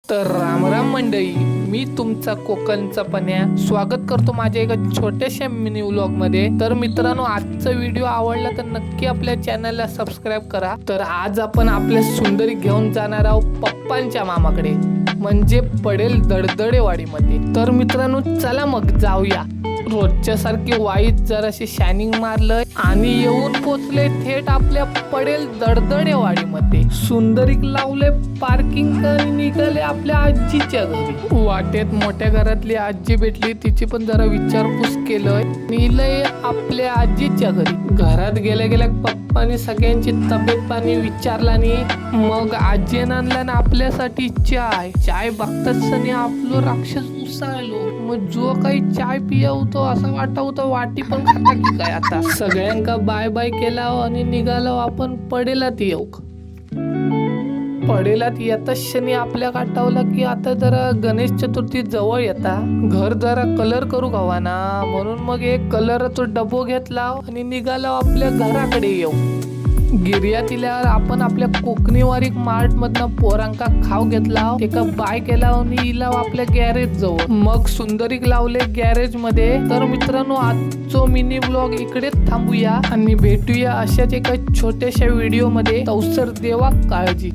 तर रामराम मंडळी, मी तुमचा कोकणचा पण्या स्वागत करतो माझ्या एका छोट्याशा मिनी व्लॉग मध्ये। तर मित्रांनो, आजचा व्हिडिओ आवडला तर नक्की आपल्या चॅनलला सबस्क्राईब करा। तर आज आपण आपल्या सुंदरी घेऊन जाणार आहोत पप्पांच्या मामाकडे, म्हणजे पडेल दडदडेवाडीमध्ये। तर मित्रांनो, चला मग जाऊया। रोजच्या सारखी वाईट जराशी शायनिंग मारलंय आणि येऊन पोचले थेट आपल्या पडेल दडदडेवाडीमध्ये। सुंदरीक लावले पार्किंग आणि निघाले आपल्या आजीच्या घरी। वाटेत मोठ्या घरातली आजी भेटली, तिची पण जरा विचारपूस केलंय। निलय आपल्या आजीच्या घरी। घरात गेल्या गेल्या पप्पाने सगळ्यांची तब्येत पाणी विचारला आणि मग आजीने आणला ना आपल्यासाठी चाय बघताच आपलं राक्षस उसळलो। मग जो काही चाय पियवतो असं वाटवतो वाटी पण खाता की काय। आता सगळ्यांका बाय बाय केला आणि निघालो आपण पडेलात येऊ। पडेलात येता क्षणी आपल्या काटावला की आता जरा गणेश चतुर्थी जवळ येता, घर जरा कलर करू हवा ना, म्हणून मग एक कलरचा डबो घेतला आणि निघालो आपल्या घराकडे येऊ। गिर्यातीला आपण आपल्या कोकणीवारी मार्ट मधनं पोरांका खाऊ घेतला, एका बाय केला आणि इला आपल्या गॅरेज जवळ। मग सुंदरीक लावले गॅरेज मध्ये। तर मित्रांनो, आजचो मिनी ब्लॉग इकडे थांबूया आणि भेटूया अशाच एका छोट्याशा व्हिडिओ मध्ये। तवसर देवा काळजी।